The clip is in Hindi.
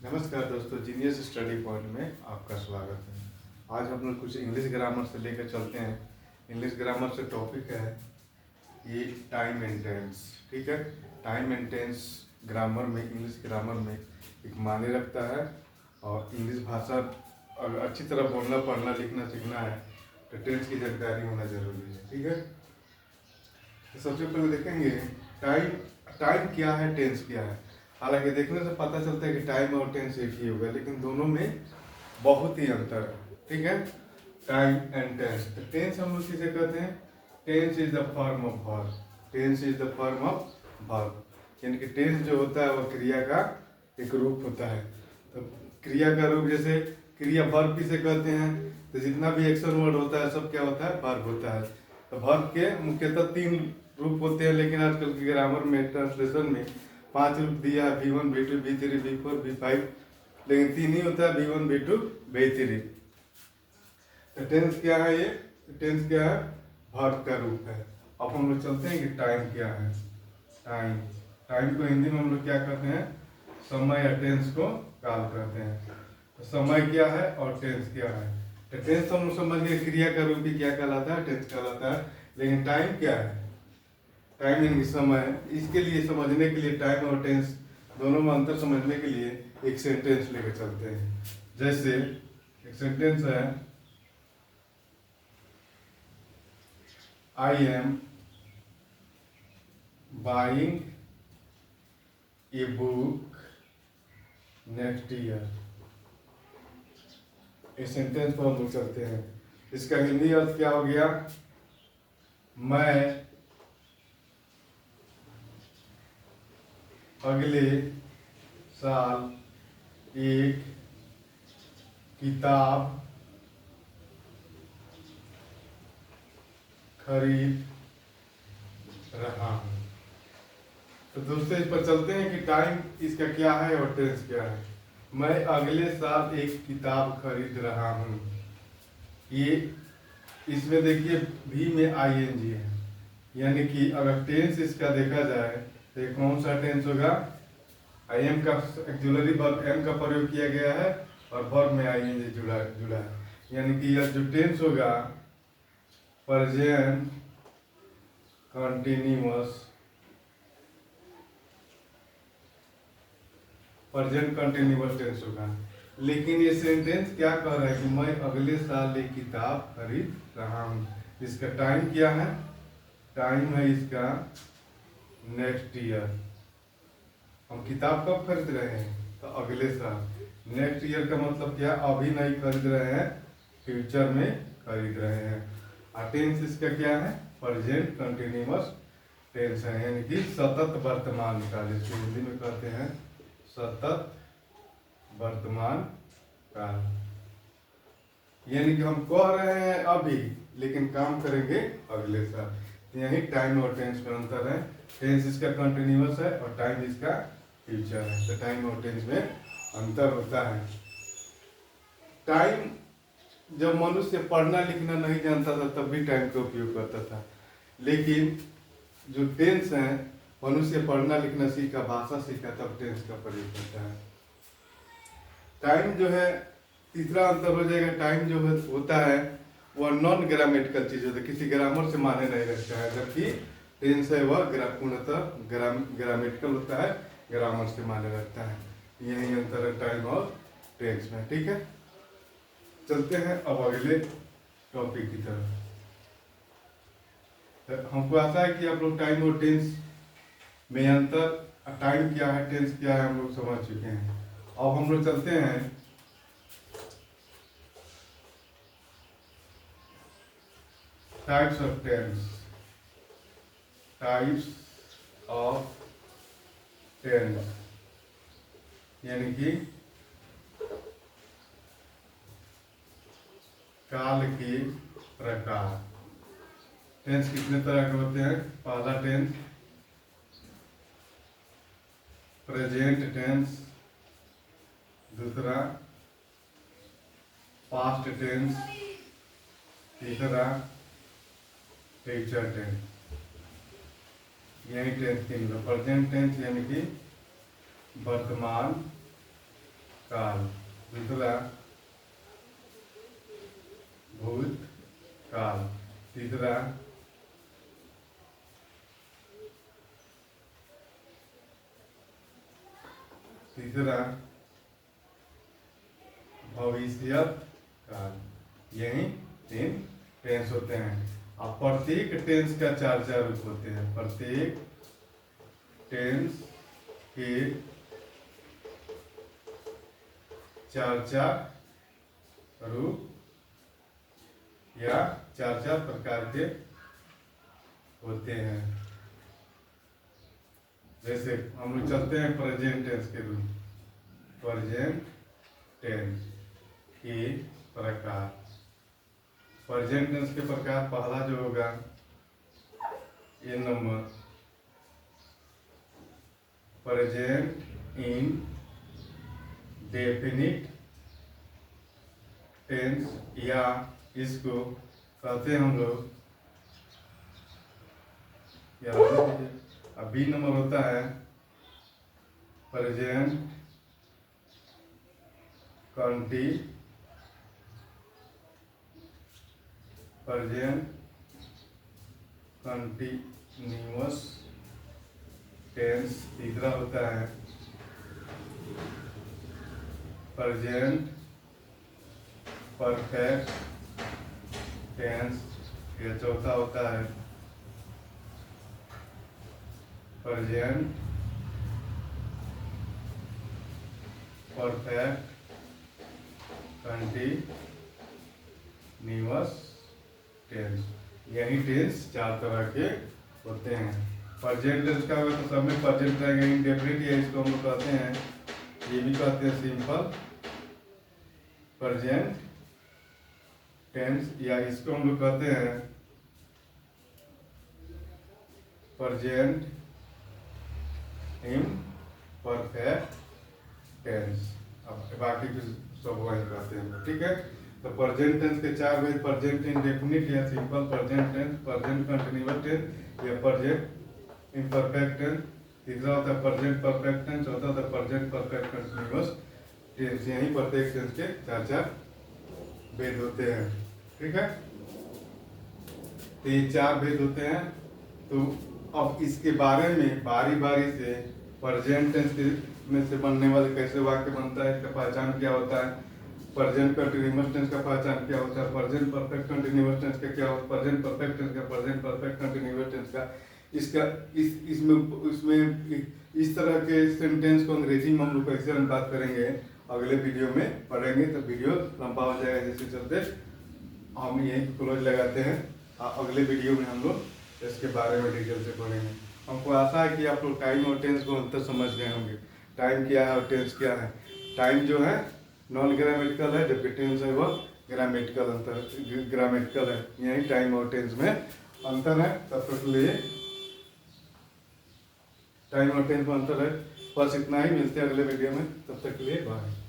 नमस्कार दोस्तों, जीनियस स्टडी पॉइंट में आपका स्वागत है। आज हम लोग कुछ इंग्लिश ग्रामर से लेकर चलते हैं। इंग्लिश ग्रामर से टॉपिक है ये टाइम एंड टेंस। ठीक है, टाइम एंड टेंस ग्रामर में, इंग्लिश ग्रामर में एक मायने रखता है। और इंग्लिश भाषा अगर अच्छी तरह बोलना, पढ़ना, लिखना सीखना है तो टेंस की जानकारी होना जरूरी है। ठीक है, तो सबसे पहले देखेंगे टाइम। टाइम क्या है, टेंस क्या है। हालांकि देखने से पता चलता है कि टाइम और टेंस एक ही होगा, लेकिन दोनों में बहुत ही अंतर है। ठीक है, टाइम एंड टेंस। तो टेंस हम लोग किसे कहते हैं? Tense is the form of verb. Tense is the form of verb, यानी कि टेंस जो होता है वह क्रिया का एक रूप होता है। तो क्रिया का रूप, जैसे क्रिया वर्ब किसे कहते हैं? तो जितना भी एक्शन वर्ड होता है सब क्या होता है? वर्ब होता है। तो वर्ब के मुख्यतः 3 रूप होते हैं, लेकिन आजकल के ग्रामर में, ट्रांसलेशन में 5 रूप दिया है: V1, V2, V3, V4, V5, लेकिन 3 ही होता है: V1, V2, V3। तो टेंस क्या है? ये टेंस क्या है? वर्ब का रूप है। अब हम लोग चलते हैं कि टाइम क्या है। टाइम टाइम को हिंदी में हम लोग क्या कहते हैं? समय या टेंस को काल कहते हैं। तो समय क्या है और टेंस क्या है? तो टेंस हम लोग समझ गए, क्रिया का रूप भी क्या कहलाता है? टेंस कहलाता है। लेकिन टाइम क्या है? टाइम यानी समय। इसके लिए, समझने के लिए, टाइम और टेंस दोनों में अंतर समझने के लिए एक सेंटेंस लेकर चलते हैं। जैसे एक सेंटेंस है, I am buying a book next year. इस सेंटेंस पर हम लोग चलते हैं। इसका हिंदी अर्थ क्या हो गया? मैं अगले साल एक किताब खरीद रहा हूँ। तो दोस्तों, इस पर चलते हैं कि टाइम इसका क्या है और टेंस क्या है। मैं अगले साल एक किताब खरीद रहा हूँ। ये इसमें देखिए भी में ING है, यानी कि अगर टेंस इसका देखा जाए तो ये कौन सा टेंस होगा? आई एम का एक्चुअली वर्ब एम का प्रयोग किया गया है और वर्ब में ING जुड़ा है, यानी कि यह जो टेंस होगा present continuous, present continuous tense होगा। लेकिन ये सेंटेंस क्या कह रहा है कि मैं अगले साल एक किताब खरीद रहा हूँ। इसका टाइम क्या है? टाइम है इसका नेक्स्ट ईयर। हम किताब कब खरीद रहे हैं? तो अगले साल। नेक्स्ट ईयर का मतलब क्या? अभी नहीं खरीद रहे हैं, फ्यूचर में खरीद रहे हैं। और टेंस इसका क्या है? प्रेजेंट कंटिन्यूअस टेंस है, यानी कि सतत वर्तमान काल, जिसको हिंदी में कहते हैं सतत वर्तमान काल। यानी कि हम कह रहे हैं अभी, लेकिन काम करेंगे अगले साल। यानी टाइम और टेंस में अंतर है। टेंस इसका कंटिन्यूअस है और टाइम इसका फ्यूचर है। तो टाइम और टेंस में अंतर होता है। टाइम, जब मनुष्य पढ़ना लिखना नहीं जानता था तब भी टाइम का उपयोग करता था, लेकिन जो टेंस है, मनुष्य पढ़ना लिखना सीखा, भाषा सीखा, तब टेंस का प्रयोग करता है। टाइम जो है, तीसरा अंतर हो जाएगा, टाइम जो होता है वह नॉन ग्रामेटिकल चीज होता है, किसी ग्रामर से माने नहीं रखता है। जबकि टेंस है वह पूर्णतः ग्रामेटिकल होता है, ग्रामर से माने रखता है। यही अंतर है टाइम और टेंस में। ठीक है, चलते हैं अब अगले टॉपिक की तरफ। तो हमको आशा है कि आप लोग टाइम और टेंस में अंतर, टाइम क्या है, टेंस क्या है, हम लोग समझ चुके हैं। अब हम लोग चलते हैं types of tense. Types of tense यानी कि काल के प्रकार। टेंस कितने तरह के होते हैं? पहला टेंस प्रेजेंट टेंस, दूसरा पास्ट टेंस, तीसरा फ्यूचर टेंस। यही टेंस तीन। प्रेजेंट टेंस यानी कि वर्तमान काल, दूसरा भूतकाल, तीसरा भविष्यत काल। यही 3 टेंस होते हैं। अब प्रत्येक टेंस का 4 रूप होते हैं। प्रत्येक टेंस के 4 रूप या 4 प्रकार के होते हैं। जैसे हम लोग चलते हैं प्रेजेंट टेंस के रूप। प्रेजेंट टेंस के प्रकार। प्रेजेंट टेंस के प्रकार पहला जो होगा ये number present indefinite tense, या इसको कहते हैं हम लोग, अब बी नंबर होता है प्रेजेंट कंटिन्यूअस टेंस। तीसरा होता है प्रेजेंट परफेक्ट टेंस। यह चौथा होता है प्रेजेंट परफेक्ट कंटिन्यूअस टेंस। यही टेंस 4 तरह के होते हैं। प्रेजेंट टेंस का होगा तो सब में प्रेजेंट रहेगा। इंडेफिनिट या इसको हम लोग कहते हैं, ये भी कहते हैं सिंपल प्रेजेंट टेंस, या इसको हम लोग कहते हैं प्रेजेंट इम्परफेक्ट टेंस। अब बाकी कुछ सब वही कहते हैं, ठीक है। तो प्रेजेंट टेंस के 4 भेद, प्रेजेंट इंडेफिनिट या simple present tense, present continuous tense या प्रेजेंट इम्परफेक्ट टेंस। तीसरा होता है प्रेजेंट परफेक्ट टेंस, चौथा होता है प्रेजेंट परफेक्ट कंटिन्यूअस टेंस। यही प्रत्येक टेंस के 4 भेद होते हैं, ठीक है। तो ये 4 भेद होते हैं। तो अब इसके बारे में बारी बारी से प्रेजेंट टेंस में से बनने वाले कैसे वाक्य बनता है, इसका पहचान क्या होता है, प्रेजेंट कंटिन्यूअस टेंस का पहचान क्या होता है, प्रेजेंट परफेक्ट कंटिन्यूअस टेंस का क्या होता है, प्रेजेंट परफेक्ट टेंस का, प्रेजेंट परफेक्ट कंटिन्यूअस टेंस का, इसमें इस तरह के सेंटेंस को अंग्रेजी में हम लोग कैसे हम बात करेंगे, अगले वीडियो में पढ़ेंगे। तो वीडियो लंबा हो जाएगा, जिसके चलते हम यही क्लोज लगाते हैं। अगले वीडियो में हम लोग इसके बारे में डिटेल से पढ़ेंगे। हमको आशा है कि आप लोग टाइम और टेंस को अंतर समझ गए होंगे। टाइम क्या है और टेंस क्या है। टाइम जो है नॉन ग्रामेटिकल है, जबकि टेंस है वह ग्रामेटिकल है। यही टाइम और टेंस में अंतर है। तब तक के लिए टाइम और टेंस में अंतर है, बस इतना ही। मिलते हैं अगले वीडियो में, तब तक के लिए बाय।